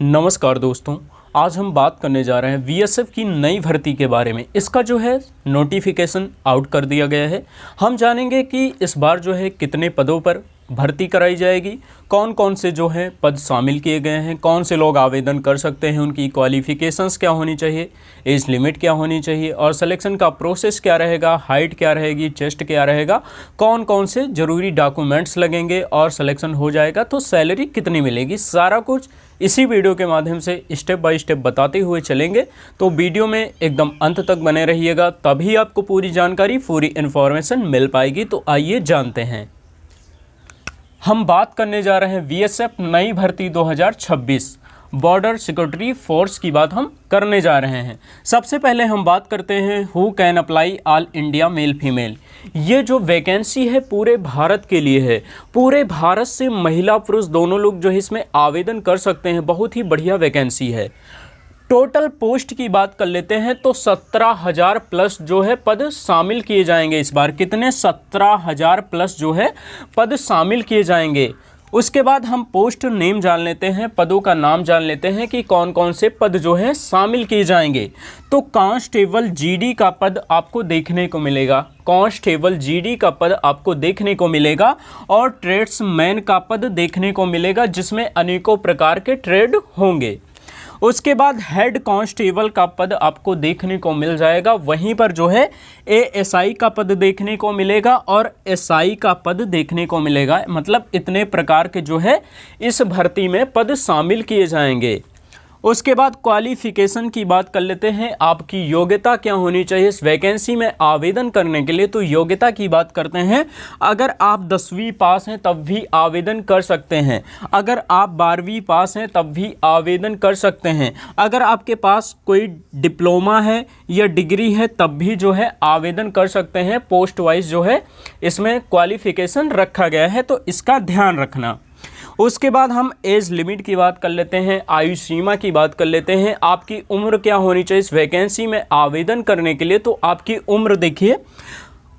नमस्कार दोस्तों, आज हम बात करने जा रहे हैं बीएसएफ की नई भर्ती के बारे में। इसका जो है नोटिफिकेशन आउट कर दिया गया है। हम जानेंगे कि इस बार जो है कितने पदों पर भर्ती कराई जाएगी, कौन कौन से जो है पद शामिल किए गए हैं, कौन से लोग आवेदन कर सकते हैं, उनकी क्वालिफ़िकेशंस क्या होनी चाहिए, एज लिमिट क्या होनी चाहिए और सिलेक्शन का प्रोसेस क्या रहेगा, हाइट क्या रहेगी, चेस्ट क्या रहेगा, कौन कौन से ज़रूरी डॉक्यूमेंट्स लगेंगे और सिलेक्शन हो जाएगा तो सैलरी कितनी मिलेगी, सारा कुछ इसी वीडियो के माध्यम से स्टेप बाय स्टेप बताते हुए चलेंगे। तो वीडियो में एकदम अंत तक बने रहिएगा, तभी आपको पूरी जानकारी, पूरी इन्फॉर्मेशन मिल पाएगी। तो आइए जानते हैं। हम बात करने जा रहे हैं बीएसएफ नई भर्ती 2026 बॉर्डर सिक्योरिटी फोर्स की बात हम करने जा रहे हैं। सबसे पहले हम बात करते हैं who can apply all India male female. ये जो वैकेंसी है पूरे भारत के लिए है। पूरे भारत से महिला पुरुष दोनों लोग जो है इसमें आवेदन कर सकते हैं। बहुत ही बढ़िया वैकेंसी है। टोटल पोस्ट की बात कर लेते हैं तो 17,000 प्लस जो है पद शामिल किए जाएंगे। इस बार कितने 17,000 प्लस जो है पद शामिल किए जाएंगे। उसके बाद हम पोस्ट नेम जान लेते हैं, पदों का नाम जान लेते हैं कि कौन कौन से पद जो है शामिल किए जाएंगे। तो कांस्टेबल जीडी का पद आपको देखने को मिलेगा, कांस्टेबल जीडी का पद आपको देखने को मिलेगा और ट्रेड्समैन का पद देखने को मिलेगा, जिसमें अनेकों प्रकार के ट्रेड होंगे। उसके बाद हेड कांस्टेबल का पद आपको देखने को मिल जाएगा। वहीं पर जो है एएसआई का पद देखने को मिलेगा और एसआई का पद देखने को मिलेगा। मतलब इतने प्रकार के जो है इस भर्ती में पद शामिल किए जाएंगे। उसके बाद क्वालिफ़िकेशन की बात कर लेते हैं। आपकी योग्यता क्या होनी चाहिए इस वैकेंसी में आवेदन करने के लिए, तो योग्यता की बात करते हैं। अगर आप 10वीं पास हैं तब भी आवेदन कर सकते हैं। अगर आप 12वीं पास हैं तब भी आवेदन कर सकते हैं। अगर आपके पास कोई डिप्लोमा है या डिग्री है तब भी जो है आवेदन कर सकते हैं। पोस्ट वाइज जो है इसमें क्वालिफ़िकेशन रखा गया है, तो इसका ध्यान रखना। उसके बाद हम एज लिमिट की बात कर लेते हैं, आयु सीमा की बात कर लेते हैं। आपकी उम्र क्या होनी चाहिए इस वैकेंसी में आवेदन करने के लिए, तो आपकी उम्र देखिए,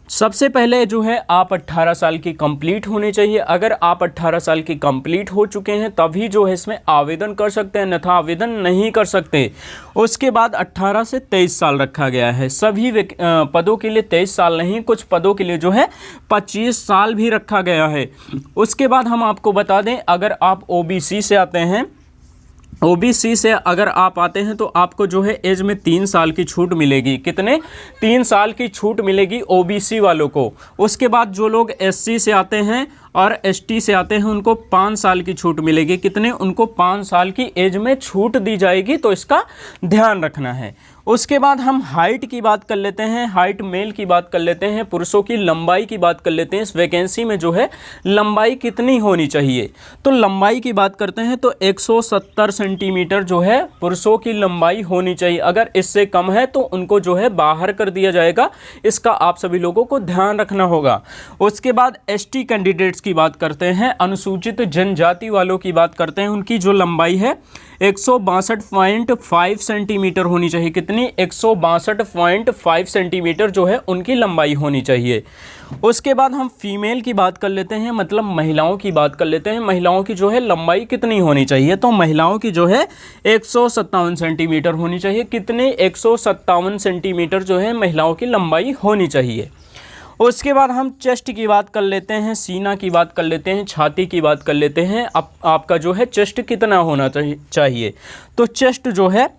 सबसे पहले जो है आप 18 साल की कंप्लीट होनी चाहिए। अगर आप 18 साल की कंप्लीट हो चुके हैं तभी जो है इसमें आवेदन कर सकते हैं, अन्यथा आवेदन नहीं कर सकते। उसके बाद 18 से 23 साल रखा गया है। सभी पदों के लिए 23 साल नहीं, कुछ पदों के लिए जो है 25 साल भी रखा गया है। उसके बाद हम आपको बता दें, अगर आप ओबीसी से आते हैं, ओबीसी से अगर आप आते हैं तो आपको जो है एज में 3 साल की छूट मिलेगी। कितने 3 साल की छूट मिलेगी ओबीसी वालों को। उसके बाद जो लोग एससी से आते हैं और एसटी से आते हैं उनको 5 साल की छूट मिलेगी। कितने, उनको 5 साल की एज में छूट दी जाएगी, तो इसका ध्यान रखना है। उसके बाद हम हाइट की बात कर लेते हैं, हाइट मेल की बात कर लेते हैं, पुरुषों की लंबाई की बात कर लेते हैं। इस वैकेंसी में जो है लंबाई कितनी होनी चाहिए, तो लंबाई की बात करते हैं तो 170 सेंटीमीटर जो है पुरुषों की लंबाई होनी चाहिए। अगर इससे कम है तो उनको जो है बाहर कर दिया जाएगा। इसका आप सभी लोगों को ध्यान रखना होगा। उसके बाद एसटी कैंडिडेट्स की बात करते हैं, अनुसूचित जनजाति वालों की बात करते हैं। उनकी जो लंबाई है 162.5 सेंटीमीटर होनी चाहिए। कितनी, 162.5 सेंटीमीटर जो है उनकी लंबाई होनी चाहिए। उसके बाद हम फीमेल की बात कर लेते हैं, मतलब महिलाओं की बात कर लेते हैं। महिलाओं की जो है लंबाई कितनी होनी चाहिए, तो महिलाओं की जो है 157 सेंटीमीटर होनी चाहिए। कितने, 157 सेंटीमीटर जो है महिलाओं की लंबाई होनी चाहिए। उसके बाद हम चेस्ट की बात कर लेते हैं, सीना की बात कर लेते हैं, छाती की बात कर लेते हैं। आपका जो है चेस्ट कितना होना चाहिए, तो चेस्ट जो है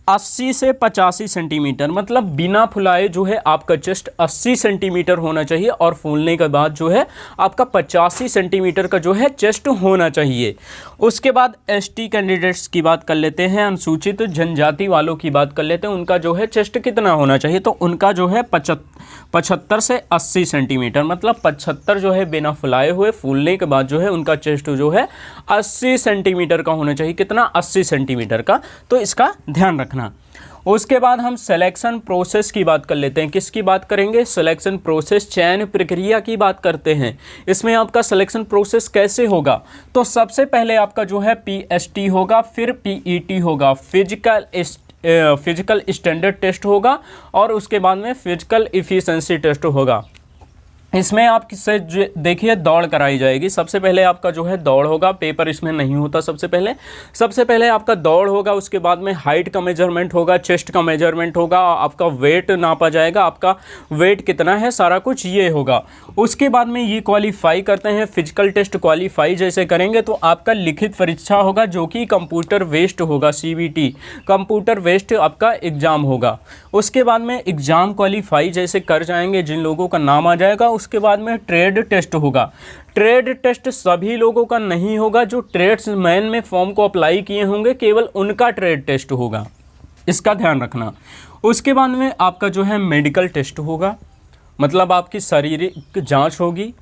80 से 85 सेंटीमीटर, मतलब बिना फुलाए जो है आपका चेस्ट 80 सेंटीमीटर होना चाहिए और फूलने के बाद जो है आपका 85 सेंटीमीटर का जो है चेस्ट होना चाहिए। उसके बाद एसटी कैंडिडेट्स की बात कर लेते हैं, अनुसूचित जनजाति वालों की बात कर लेते हैं। उनका जो है चेस्ट कितना होना चाहिए, तो उनका जो है 75 से 80 सेंटीमीटर, मतलब 75 जो है बिना फुलाए हुए, फूलने के बाद जो है उनका चेस्ट जो है 80 सेंटीमीटर का होना चाहिए। कितना, 80 सेंटीमीटर का, तो इसका ध्यान रखना। उसके बाद हम सिलेक्शन प्रोसेस की बात कर लेते हैं। किसकी बात करेंगे, सिलेक्शन प्रोसेस, चयन प्रक्रिया की बात करते हैं। इसमें आपका सिलेक्शन प्रोसेस कैसे होगा, तो सबसे पहले आपका जो है पीएसटी होगा, फिर पीईटी होगा, फिजिकल स्टैंडर्ड टेस्ट होगा और उसके बाद में फिजिकल इफिशिएंसी टेस्ट होगा। इसमें आप किससे देखिए दौड़ कराई जाएगी। सबसे पहले आपका जो है दौड़ होगा, पेपर इसमें नहीं होता। सबसे पहले आपका दौड़ होगा, उसके बाद में हाइट का मेजरमेंट होगा, चेस्ट का मेजरमेंट होगा, आपका वेट नापा जाएगा, आपका वेट कितना है, सारा कुछ ये होगा। उसके बाद में ये क्वालिफाई करते हैं, फिजिकल टेस्ट क्वालिफाई जैसे करेंगे तो आपका लिखित परीक्षा होगा जो कि कंप्यूटर बेस्ड होगा, CBT कंप्यूटर बेस्ड आपका एग्ज़ाम होगा। उसके बाद में एग्ज़ाम क्वालिफाई जैसे कर जाएंगे, जिन लोगों का नाम आ जाएगा, उसके बाद में ट्रेड टेस्ट होगा। ट्रेड टेस्ट सभी लोगों का नहीं होगा, जो ट्रेड्समैन में फॉर्म को अप्लाई किए होंगे केवल उनका ट्रेड टेस्ट होगा, इसका ध्यान रखना। उसके बाद में आपका जो है मेडिकल टेस्ट होगा, मतलब आपकी शारीरिक जांच होगी।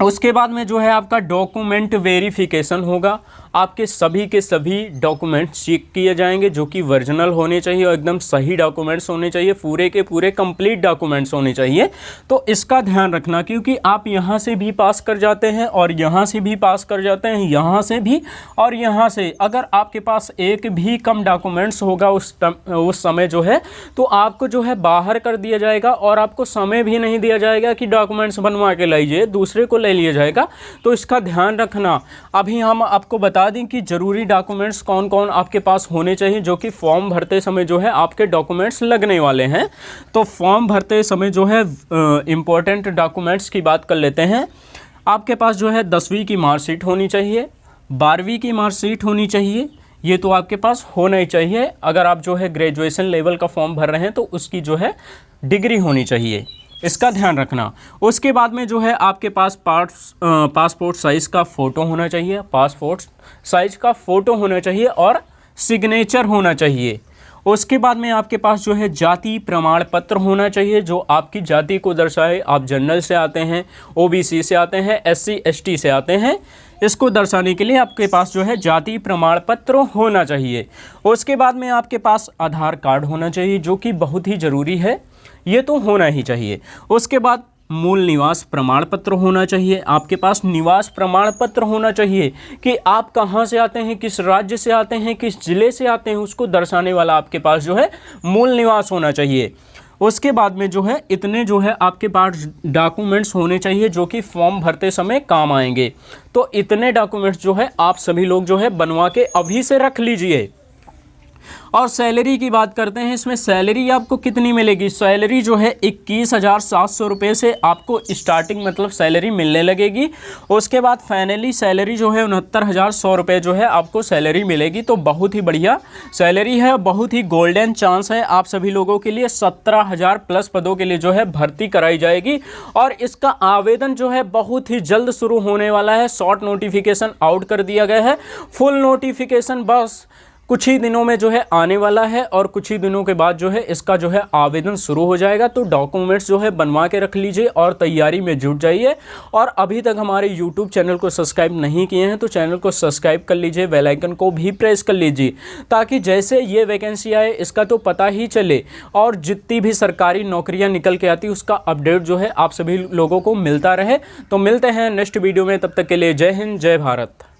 उसके बाद में जो है आपका डॉक्यूमेंट वेरिफिकेशन होगा, आपके सभी के सभी डॉक्यूमेंट्स चेक किए जाएंगे जो कि ओरिजिनल होने चाहिए और एकदम सही डॉक्यूमेंट्स होने चाहिए, पूरे के पूरे कंप्लीट डॉक्यूमेंट्स होने चाहिए। तो इसका ध्यान रखना, क्योंकि आप यहाँ से भी पास कर जाते हैं और यहाँ से भी पास कर जाते हैं, यहाँ से भी और यहाँ से। अगर आपके पास एक भी कम डॉक्यूमेंट्स होगा उस समय जो है, तो आपको जो है बाहर कर दिया जाएगा और आपको समय भी नहीं दिया जाएगा कि डॉक्यूमेंट्स बनवा के लाइए, दूसरे को ले लिया जाएगा। तो इसका ध्यान रखना। अभी हम आपको बता दें कि ज़रूरी डॉक्यूमेंट्स कौन कौन आपके पास होने चाहिए, जो कि फॉर्म भरते समय जो है आपके डॉक्यूमेंट्स लगने वाले हैं। तो फॉर्म भरते समय जो है इम्पोर्टेंट डॉक्यूमेंट्स की बात कर लेते हैं। आपके पास जो है 10वीं की मार्कशीट होनी चाहिए, 12वीं की मार्कशीट होनी चाहिए, ये तो आपके पास होना ही चाहिए। अगर आप जो है ग्रेजुएशन लेवल का फॉर्म भर रहे हैं तो उसकी जो है डिग्री होनी चाहिए, इसका ध्यान रखना। उसके बाद में जो है आपके पास पासपोर्ट साइज़ का फ़ोटो होना चाहिए, पासपोर्ट साइज़ का फ़ोटो होना चाहिए और सिग्नेचर होना चाहिए। उसके बाद में आपके पास जो है जाति प्रमाण पत्र होना चाहिए, जो आपकी जाति को दर्शाए। आप जनरल से आते हैं, OBC से आते हैं, SC ST से आते हैं, इसको दर्शाने के लिए आपके पास जो है जाति प्रमाण पत्र होना चाहिए। उसके बाद में आपके पास आधार कार्ड होना चाहिए, जो कि बहुत ही ज़रूरी है, ये तो होना ही चाहिए। उसके बाद मूल निवास प्रमाण पत्र होना चाहिए, आपके पास निवास प्रमाण पत्र होना चाहिए कि आप कहाँ से आते हैं, किस राज्य से आते हैं, किस ज़िले से आते हैं, उसको दर्शाने वाला आपके पास जो है मूल निवास होना चाहिए। उसके बाद में जो है इतने जो है आपके पास डॉक्यूमेंट्स होने चाहिए जो कि फॉर्म भरते समय काम आएंगे। तो इतने डॉक्यूमेंट्स जो है आप सभी लोग जो है बनवा के अभी से रख लीजिए। और सैलरी की बात करते हैं, इसमें सैलरी आपको कितनी मिलेगी। सैलरी जो है 21,700 रुपये से आपको स्टार्टिंग मतलब सैलरी मिलने लगेगी। उसके बाद फाइनली सैलरी जो है 69,100 रुपये जो है आपको सैलरी मिलेगी। तो बहुत ही बढ़िया सैलरी है, बहुत ही गोल्डन चांस है आप सभी लोगों के लिए। 17,000 प्लस पदों के लिए जो है भर्ती कराई जाएगी और इसका आवेदन जो है बहुत ही जल्द शुरू होने वाला है। शॉर्ट नोटिफिकेशन आउट कर दिया गया है, फुल नोटिफिकेशन बस कुछ ही दिनों में जो है आने वाला है और कुछ ही दिनों के बाद जो है इसका जो है आवेदन शुरू हो जाएगा। तो डॉक्यूमेंट्स जो है बनवा के रख लीजिए और तैयारी में जुट जाइए। और अभी तक हमारे YouTube चैनल को सब्सक्राइब नहीं किए हैं तो चैनल को सब्सक्राइब कर लीजिए, बेल आइकन को भी प्रेस कर लीजिए, ताकि जैसे ये वैकेंसी आए इसका तो पता ही चले और जितनी भी सरकारी नौकरियाँ निकल के आती उसका अपडेट जो है आप सभी लोगों को मिलता रहे। तो मिलते हैं नेक्स्ट वीडियो में, तब तक के लिए जय हिंद, जय भारत।